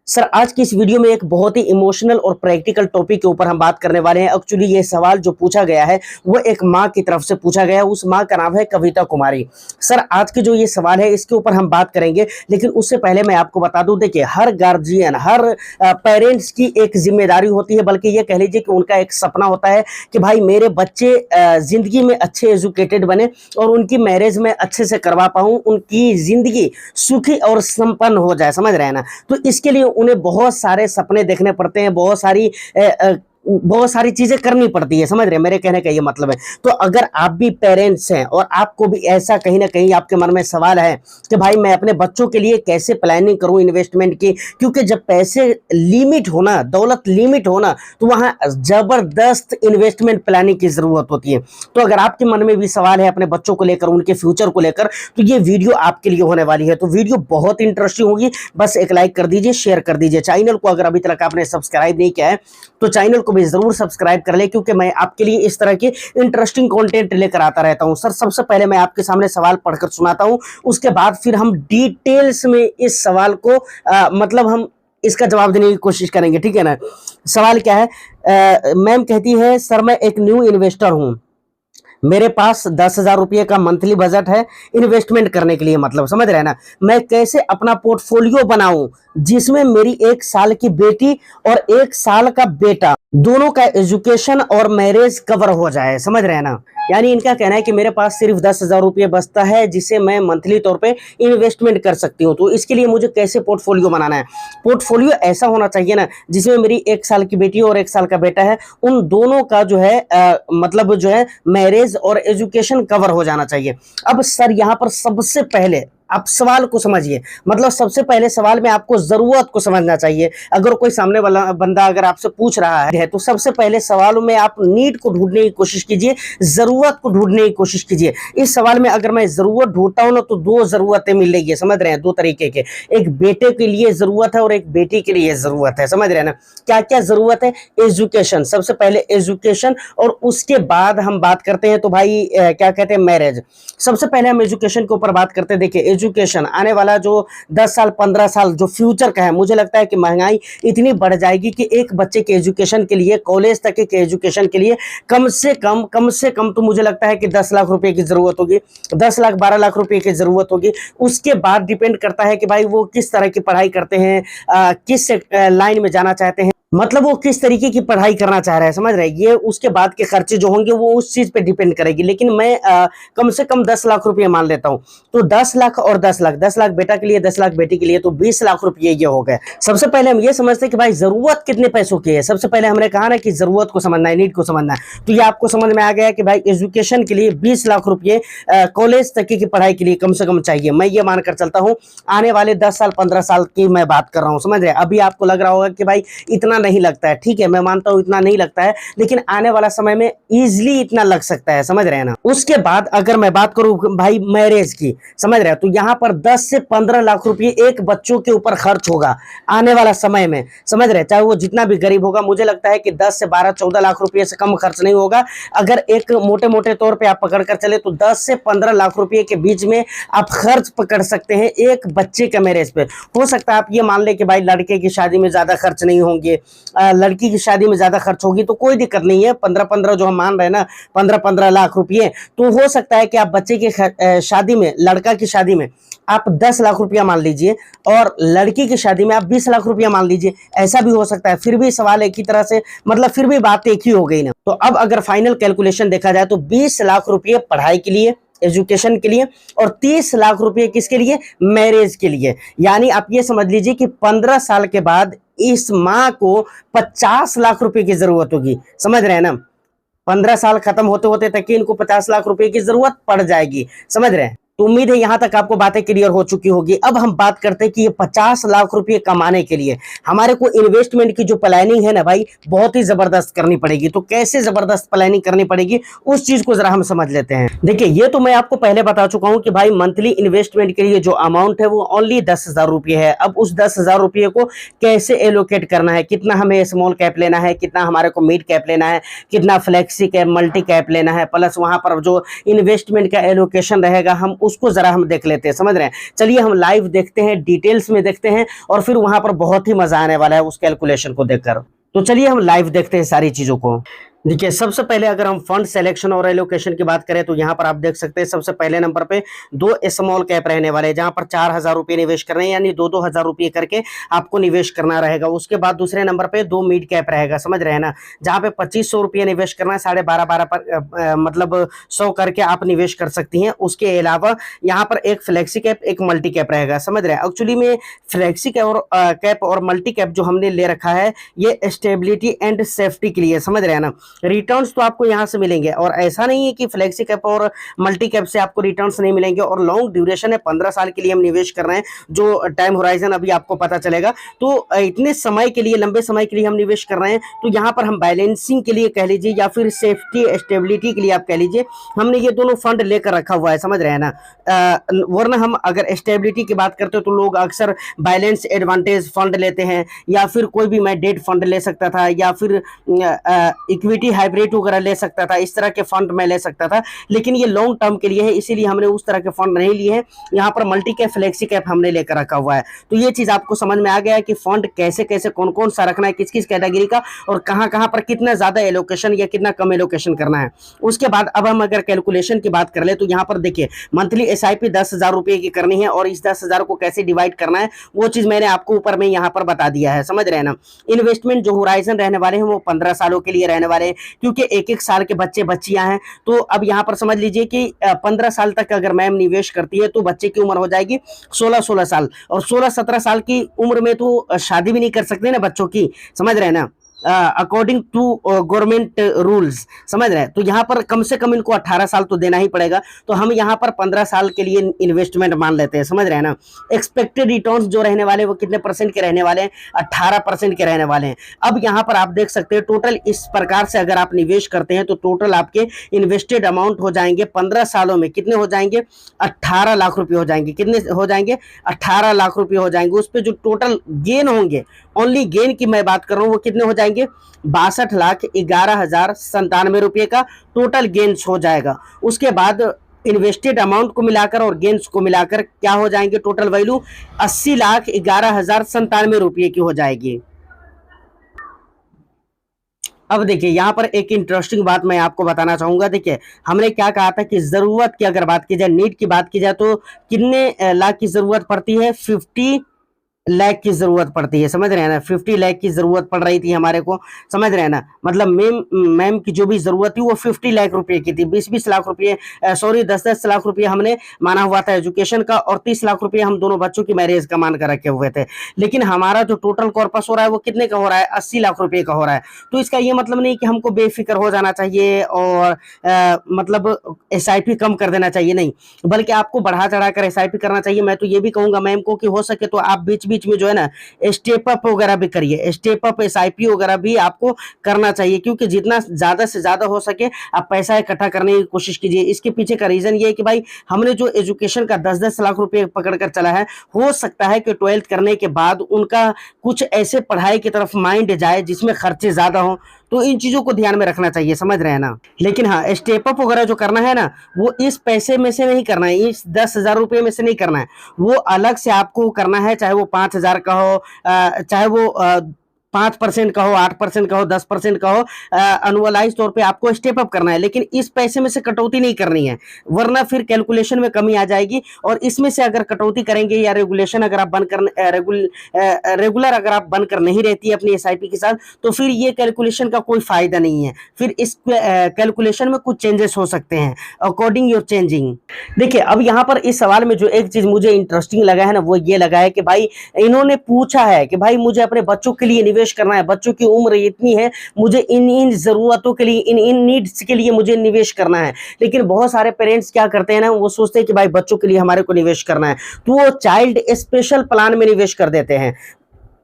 Sir आज की इस वीडियो में एक बहुत ही इमोशनल और प्रैक्टिकल टॉपिक के ऊपर हम बात करने वाले हैं। एक्चुअली ये सवाल जो पूछा गया है वो एक माँ की तरफ से पूछा गया है। उस माँ का नाम है कविता कुमारी। सर आज की जो ये सवाल है इसके ऊपर हम बात करेंगे, लेकिन उससे पहले मैं आपको बता दूं, देखिए हर गार्जियन, हर पेरेंट्स की एक जिम्मेदारी होती है, बल्कि ये कह लीजिए कि उनका एक सपना होता है कि भाई मेरे बच्चे जिंदगी में अच्छे एजुकेटेड बने और उनकी मैरिज में अच्छे से करवा पाऊं, उनकी जिंदगी सुखी और संपन्न हो जाए। समझ रहे हैं ना? तो इसके लिए उन्हें बहुत सारे सपने देखने पड़ते हैं, बहुत सारी चीजें करनी पड़ती है। समझ रहे हैं? मेरे कहने का ये मतलब है। तो अगर आप भी पेरेंट्स हैं और आपको भी ऐसा कहीं ना कहीं आपके मन में सवाल है कि भाई मैं अपने बच्चों के लिए कैसे प्लानिंग करूं इन्वेस्टमेंट की, क्योंकि जब पैसे लिमिट होना, दौलत लिमिट होना, तो वहां जबरदस्त इन्वेस्टमेंट प्लानिंग की जरूरत होती है। तो अगर आपके मन में भी सवाल है अपने बच्चों को लेकर, उनके फ्यूचर को लेकर, तो ये वीडियो आपके लिए होने वाली है। तो वीडियो बहुत इंटरेस्टिंग होगी। बस एक लाइक कर दीजिए, शेयर कर दीजिए। चैनल को अगर अभी तक आपने सब्सक्राइब नहीं किया है तो चैनल को भी जरूर सब्सक्राइब कर ले, क्योंकि मैं आपके लिए इस तरह के इंटरेस्टिंग कंटेंट लेकर आता रहता हूं। सर सबसे पहले मैं आपके सामने सवाल पढ़कर सुनाता हूं, उसके बाद फिर हम डिटेल्स में इस सवाल को मतलब हम इसका जवाब देने की कोशिश करेंगे। ठीक है ना? सवाल क्या है? मैम कहती है, सर मैं एक न्यू इन्वेस्टर हूं, मेरे पास 10,000 रुपये का मंथली बजट है इन्वेस्टमेंट करने के लिए। मतलब समझ रहे हैं ना? मैं कैसे अपना पोर्टफोलियो बनाऊं जिसमें मेरी 1 साल की बेटी और 1 साल का बेटा दोनों का एजुकेशन और मैरिज कवर हो जाए। समझ रहे हैं ना? यानी इनका कहना है कि मेरे पास सिर्फ 10,000 रुपये बचता है जिसे मैं मंथली तौर पे इन्वेस्टमेंट कर सकती हूँ। तो इसके लिए मुझे कैसे पोर्टफोलियो बनाना है? पोर्टफोलियो ऐसा होना चाहिए ना जिसमें मेरी 1 साल की बेटी और 1 साल का बेटा है, उन दोनों का जो है मतलब जो है मैरिज और एजुकेशन कवर हो जाना चाहिए। अब सर यहाँ पर सबसे पहले आप सवाल को समझिए। मतलब सबसे पहले सवाल में आपको जरूरत को समझना चाहिए। अगर कोई सामने वाला बंदा अगर आपसे पूछ रहा है तो सबसे पहले सवालों में आप नीड को ढूंढने की कोशिश कीजिए, जरूरत को ढूंढने की कोशिश कीजिए। इस सवाल में अगर मैं जरूरत ढूंढता हूं ना तो 2 जरूरतें मिलेगी। समझ रहे हैं? 2 तरीके के, एक बेटे के लिए जरूरत है और एक बेटी के लिए जरूरत है। समझ रहे हैं ना? क्या क्या जरूरत है? एजुकेशन, सबसे पहले एजुकेशन, और उसके बाद हम बात करते हैं तो भाई क्या कहते हैं, मैरिज। सबसे पहले हम एजुकेशन के ऊपर बात करते हैं। देखिए एजुकेशन, आने वाला जो 10 साल 15 साल जो फ्यूचर का है, मुझे लगता है कि महंगाई इतनी बढ़ जाएगी कि एक बच्चे के एजुकेशन के लिए, कॉलेज तक के एजुकेशन के लिए कम से कम तो मुझे लगता है कि 10 लाख रुपए की जरूरत होगी, 10 लाख 12 लाख रुपए की जरूरत होगी। उसके बाद डिपेंड करता है कि भाई वो किस तरह की पढ़ाई करते हैं, किस लाइन में जाना चाहते हैं, मतलब वो किस तरीके की पढ़ाई करना चाह रहे हैं। समझ रहे हैं? ये उसके बाद के खर्चे जो होंगे वो उस चीज पे डिपेंड करेगी। लेकिन मैं कम से कम 10 लाख रुपए मान लेता हूं। तो 10 लाख और 10 लाख, 10 लाख बेटा के लिए, 10 लाख बेटी के लिए, तो 20 लाख रुपए ये हो गए। सबसे पहले हम ये समझते हैं कि भाई जरूरत कितने पैसों की है। सबसे पहले हमने कहा ना कि जरूरत को समझना है, नीड को समझना है। तो ये आपको समझ में आ गया कि भाई एजुकेशन के लिए 20 लाख रुपये कॉलेज तक की पढ़ाई के लिए कम से कम चाहिए। मैं ये मानकर चलता हूँ आने वाले 10 साल 15 साल की मैं बात कर रहा हूँ। समझ रहे हैं? अभी आपको लग रहा होगा कि भाई इतना नहीं लगता है। ठीक है, मैं मानता हूं इतना नहीं लगता है, लेकिन आने वाला समय में इजीली इतना लग सकता है। समझ रहे हैं ना? उसके बाद अगर मैं बात करूं भाई मैरिज की, समझ रहे हैं, तो यहां पर 10 से 15 लाख रुपए एक बच्चों के ऊपर खर्च होगा आने वाला समय में। समझ रहे हैं? चाहे वो जितना भी गरीब होगा, मुझे लगता है कि 10 से 12 14 लाख रुपए से कम खर्च नहीं होगा। अगर एक मोटे मोटे तौर पे आप पकड़ कर चले तो 10 से 15 लाख रुपए के बीच में आप खर्च पकड़ सकते हैं एक बच्चे के मैरिज पे। हो सकता है आप ये मान ले कि भाई लड़के की शादी में ज्यादा खर्च नहीं होंगे, लड़की की शादी में ज्यादा खर्च होगी, तो कोई दिक्कत नहीं है। 15-15 जो हम मान रहे हैं ना, 15-15 लाख रुपए, तो हो सकता है कि आप बच्चे की शादी में, लड़का की शादी में आप 10 लाख रुपया मान लीजिए और लड़की की शादी में आप 20 लाख रुपया मान लीजिए। ऐसा भी हो सकता है। फिर भी सवाल एक ही तरह से, मतलब फिर भी बात एक ही हो गई ना। तो अब अगर फाइनल कैलकुलेशन देखा जाए तो 20 लाख रुपये पढ़ाई के लिए, एजुकेशन के लिए, और 30 लाख रुपए किसके लिए? मैरिज के लिए। यानी आप ये समझ लीजिए कि 15 साल के बाद इस माँ को 50 लाख रुपए की जरूरत होगी। समझ रहे हैं ना? 15 साल खत्म होते होते तक इनको 50 लाख रुपए की जरूरत पड़ जाएगी। समझ रहे हैं? तो उम्मीद है यहां तक आपको बातें क्लियर हो चुकी होगी। अब हम बात करते हैं कि ये 50 लाख रुपए कमाने के लिए हमारे को इन्वेस्टमेंट की जो प्लानिंग है ना भाई, बहुत ही जबरदस्त करनी पड़ेगी। तो कैसे जबरदस्त प्लानिंग करनी पड़ेगी उस चीज को जरा हम समझ लेते हैं। देखिए ये तो मैं आपको पहले बता चुका हूं कि भाई मंथली इन्वेस्टमेंट के लिए जो अमाउंट है वो ओनली 10,000 रुपये है। अब उस 10,000 रुपये को कैसे एलोकेट करना है, कितना हमें स्मॉल कैप लेना है, कितना हमारे को मिड कैप लेना है, कितना फ्लेक्सी कैप, मल्टी कैप लेना है, प्लस वहां पर जो इन्वेस्टमेंट का एलोकेशन रहेगा हम उसको जरा हम देख लेते हैं, समझ रहे हैं। चलिए हम लाइव देखते हैं, डिटेल्स में देखते हैं और फिर वहां पर बहुत ही मजा आने वाला है उस कैलकुलेशन को देखकर। तो चलिए हम लाइव देखते हैं सारी चीजों को। देखिए सबसे पहले अगर हम फंड सिलेक्शन और एलोकेशन की बात करें तो यहाँ पर आप देख सकते हैं सबसे पहले नंबर पे 2 स्मॉल कैप रहने वाले हैं, जहां पर 4,000 रुपये निवेश करने हैं, यानी 2-2 हजार रुपये करके आपको निवेश करना रहेगा। उसके बाद दूसरे नंबर पे 2 मिड कैप रहेगा, समझ रहे हैं ना, जहां पे 2500 रुपये निवेश करना है, 12.5 पर मतलब 100 करके आप निवेश कर सकती हैं। उसके अलावा यहाँ पर एक फ्लेक्सी कैप, एक मल्टी कैप रहेगा, समझ रहे हैं। एक्चुअली में फ्लेक्सी कैप और मल्टी कैप जो हमने ले रखा है ये स्टेबिलिटी एंड सेफ्टी के लिए, समझ रहे हैं ना। रिटर्न्स तो आपको यहां से मिलेंगे और ऐसा नहीं है कि फ्लेक्सी कैप और मल्टी कैप से आपको रिटर्न्स नहीं मिलेंगे। और लॉन्ग ड्यूरेशन है, 15 साल के लिए हम निवेश कर रहे हैं, जो टाइम होराइजन अभी आपको पता चलेगा। तो इतने समय के लिए, लंबे समय के लिए हम निवेश कर रहे हैं, तो यहाँ पर हम बैलेंसिंग के लिए कह लीजिए या फिर सेफ्टी स्टेबिलिटी के लिए आप कह लीजिए, हमने ये दोनों फंड लेकर रखा हुआ है, समझ रहे हैं ना। वरना हम अगर स्टेबिलिटी की बात करते हो तो लोग अक्सर बैलेंस एडवांटेज फंड लेते हैं, या फिर कोई भी मैं डेट फंड ले सकता था, या फिर इक्विटी हाइब्रिड वगैरह ले सकता था, इस तरह के फंड मैं ले सकता था। लेकिन ये लॉन्ग टर्म के लिए है, इसीलिए हमने उस तरह के फंड नहीं लिए हैं। यहाँ पर मल्टी कैप, फ्लेक्सी कैप हमने लेकर रखा हुआ है। तो ये चीज आपको समझ में आ गया है कि फंड कैसे कैसे, कौन कौन सा रखना है, किस किस कैटेगरी का, और कहाँ कहाँ पर कितना ज्यादा एलोकेशन या कितना कम एलोकेशन करना है। उसके बाद अब हम अगर कैलकुलेशन की बात कर ले तो यहाँ पर देखिए मंथली SIP 10,000 रुपये की करनी है, और इस 10,000 को कैसे डिवाइड करना है वो चीज मैंने आपको ऊपर में यहाँ पर बता दिया है, समझ रहे हैं ना। इन्वेस्टमेंट जो होराइजन रहने वाले हैं वो 15 सालों के लिए रहने वाले हैं, क्योंकि एक एक साल के बच्चे बच्चियां हैं। तो अब यहाँ पर समझ लीजिए कि 15 साल तक अगर मैम निवेश करती है तो बच्चे की उम्र हो जाएगी 16-16 साल, और 16-17 साल की उम्र में तो शादी भी नहीं कर सकते ना बच्चों की, समझ रहे हैं ना, अकॉर्डिंग टू गवर्नमेंट रूल्स, समझ रहे हैं। तो यहाँ पर कम से कम इनको 18 साल तो देना ही पड़ेगा। तो हम यहाँ पर 15 साल के लिए इन्वेस्टमेंट मान लेते हैं, समझ रहे हैं ना। एक्सपेक्टेड रिटर्न्स जो रहने वाले वो कितने % के रहने वाले हैं, 18% के रहने वाले हैं। अब यहाँ पर आप देख सकते हैं टोटल इस प्रकार से अगर आप निवेश करते हैं तो टोटल आपके इन्वेस्टेड अमाउंट हो जाएंगे 15 सालों में, कितने हो जाएंगे, 18 लाख रुपये हो जाएंगे। कितने हो जाएंगे, 18 लाख रुपये हो जाएंगे। उस पर जो टोटल गेन होंगे, ओनली गेन की मैं बात कर रहा हूं, वो कितने हो जाएंगे, 62,11,97 रुपये का टोटल गेन्स हो जाएगा। उसके बाद इन्वेस्टेड अमाउंट को मिलाकर और गेन्स को मिलाकर क्या हो जाएंगे, टोटल वैल्यू 80,11,97 रुपये की हो जाएगी। अब देखिए यहाँ पर एक इंटरेस्टिंग बात मैं आपको बताना चाहूंगा। देखिए हमने क्या कहा था कि जरूरत की अगर बात की जाए, नीड की बात की जाए, तो कितने लाख की जरूरत पड़ती है, 50 लाख की जरूरत पड़ती है, समझ रहे हैं ना। 50 लाख की जरूरत पड़ रही थी हमारे को, समझ रहे हैं ना। मतलब मैम की जो भी जरूरत थी वो 50 लाख रुपए की थी। 20-20 लाख रुपए, सॉरी 10-10 लाख रुपए हमने माना हुआ था एजुकेशन का, और 30 लाख रुपए हम दोनों बच्चों की मैरिज का मान कर रखे हुए थे। लेकिन हमारा जो टोटल कॉर्पस हो रहा है वो कितने का हो रहा है, 80 लाख रुपए का हो रहा है। तो इसका ये मतलब नहीं कि हमको बेफिक्र हो जाना चाहिए और मतलब SIP कम कर देना चाहिए, नहीं, बल्कि आपको बढ़ा चढ़ा कर SIP करना चाहिए। मैं तो ये भी कहूंगा मैम को कि हो सके तो आप बीच बीच में जो है ना स्टेप अप वगैरह भी करिए, स्टेप अप SIP वगैरह भी आपको करना चाहिए, क्योंकि जितना ज्यादा से ज्यादा हो सके आप पैसा इकट्ठा करने की कोशिश कीजिए। इसके पीछे का रीजन ये है कि भाई हमने जो एजुकेशन का 10-10 लाख रुपए पकड़ कर चला है, हो सकता है कि 12th करने के बाद उनका कुछ ऐसे पढ़ाई की तरफ माइंड जाए जिसमें खर्चे ज्यादा हो। तो इन चीजों को ध्यान में रखना चाहिए, समझ रहे हैं ना। लेकिन हाँ, स्टेप अप वगैरह जो करना है ना, वो इस पैसे में से नहीं करना है, इस 10,000 रुपये में से नहीं करना है, वो अलग से आपको करना है। चाहे वो 5,000 का हो, चाहे वो 5% का हो, 8% का हो, 10% का हो, अनुअलाइज तौर पे आपको स्टेप अप करना है। लेकिन इस पैसे में से कटौती नहीं करनी है, वरना फिर कैलकुलेशन में कमी आ जाएगी। और इसमें से अगर कटौती करेंगे या रेगुलेशन अगर आप बंद कर रेगुलर अगर आप बंद कर नहीं रहती है अपनी SIP के साथ, तो फिर ये कैलकुलेशन का कोई फायदा नहीं है। फिर इस कैलकुलेशन में कुछ चेंजेस हो सकते हैं अकॉर्डिंग योर चेंजिंग। देखिए अब यहाँ पर इस सवाल में जो एक चीज मुझे इंटरेस्टिंग लगा है ना, वो ये लगा है कि भाई इन्होंने पूछा है कि भाई मुझे अपने बच्चों के लिए निवेश करना है, बच्चों की उम्र इतनी है, मुझे इन इन जरूरतों के लिए, इन इन नीड्स के लिए मुझे निवेश करना है। लेकिन बहुत सारे पेरेंट्स क्या करते हैं ना, वो सोचते हैं कि भाई बच्चों के लिए हमारे को निवेश करना है, तो वो चाइल्ड स्पेशल प्लान में निवेश कर देते हैं।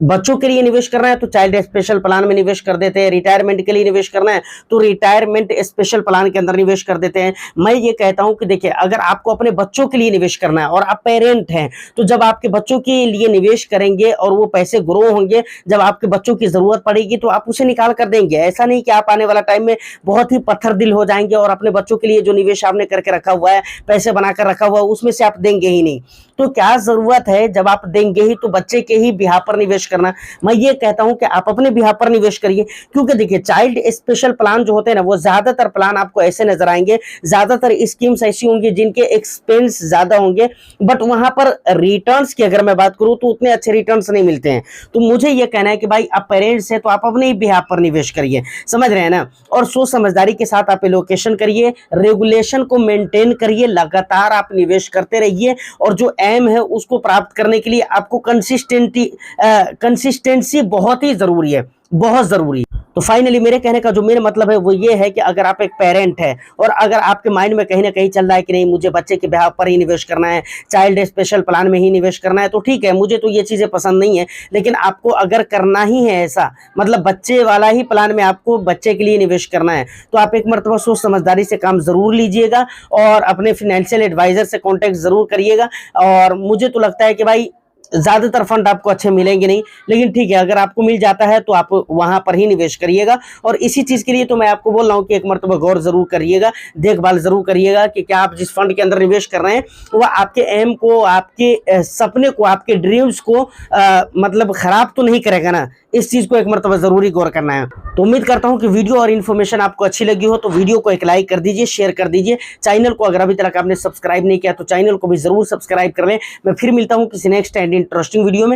बच्चों के लिए निवेश करना है तो चाइल्ड स्पेशल प्लान में निवेश कर देते हैं, रिटायरमेंट के लिए निवेश करना है तो रिटायरमेंट स्पेशल प्लान के अंदर निवेश कर देते हैं। मैं ये कहता हूं कि देखिए, अगर आपको अपने बच्चों के लिए निवेश करना है और आप पेरेंट हैं, तो जब आपके बच्चों के लिए निवेश करेंगे और वो पैसे ग्रो होंगे, जब आपके बच्चों की जरूरत पड़ेगी तो आप उसे निकाल कर देंगे। ऐसा नहीं कि आप आने वाला टाइम में बहुत ही पत्थर दिल हो जाएंगे और अपने बच्चों के लिए जो निवेश आपने करके रखा हुआ है, पैसे बनाकर रखा हुआ है, उसमें से आप देंगे ही नहीं। तो क्या जरूरत है, जब आप देंगे ही तो बच्चे के ही बिहाफ पर निवेश करना। मैं ये कहता हूं कि आप अपने बिहाफ पर निवेश करिए, क्योंकि देखिए चाइल्ड स्पेशल प्लान जो होते हैं ना, वो ज्यादातर प्लान आपको ऐसे नजर आएंगे, ज्यादातर स्कीम्स ऐसी होंगी जिनके एक्सपेंस ज्यादा होंगे, बट वहां पर रिटर्न्स की अगर मैं बात करूं तो उतने अच्छे रिटर्न्स नहीं मिलते हैं। तो मुझे ये कहना है कि भाई आप पेरेंट्स हैं तो आप अपने ही बिहाफ पर निवेश करिए, समझ रहे हैं ना, और सोच समझदारी के साथ आप एलोकेशन करिए, रेगुलेशन को मेंटेन करिए, लगातार आप निवेश करते रहिए, और जो एम है उसको प्राप्त करने के लिए आपको कंसिस्टेंसी बहुत ही जरूरी है, बहुत जरूरी है। तो फाइनली मेरे कहने का जो मेरा मतलब है वो ये है कि अगर आप एक पेरेंट है और अगर आपके माइंड में कहीं ना कहीं चल रहा है कि नहीं मुझे बच्चे के ब्याह पर ही निवेश करना है, चाइल्ड स्पेशल प्लान में ही निवेश करना है, तो ठीक है, मुझे तो ये चीजें पसंद नहीं है, लेकिन आपको अगर करना ही है ऐसा, मतलब बच्चे वाला ही प्लान में आपको बच्चे के लिए निवेश करना है, तो आप एक मरतबा सोच समझदारी से काम जरूर लीजिएगा और अपने फाइनेंशियल एडवाइजर से कॉन्टेक्ट जरूर करिएगा। और मुझे तो लगता है कि भाई ज्यादातर फंड आपको अच्छे मिलेंगे नहीं, लेकिन ठीक है, अगर आपको मिल जाता है तो आप वहां पर ही निवेश करिएगा। और इसी चीज के लिए तो मैं आपको बोल रहा हूं कि एक मरतबा गौर जरूर करिएगा, देखभाल जरूर करिएगा कि क्या आप जिस फंड के अंदर निवेश कर रहे हैं वह आपके एम को, आपके सपने को, आपके ड्रीम्स को मतलब खराब तो नहीं करेगा ना। इस चीज को एक मरतबा जरूरी गौर करना है। तो उम्मीद करता हूं कि वीडियो और इन्फॉर्मेशन आपको अच्छी लगी हो, तो वीडियो को एक लाइक कर दीजिए, शेयर कर दीजिए। चैनल को अगर अभी तक आपने सब्सक्राइब नहीं किया तो चैनल को भी जरूर सब्सक्राइब कर लें। मैं फिर मिलता हूं किसी नेक्स्ट एंड इंटरेस्टिंग वीडियो में।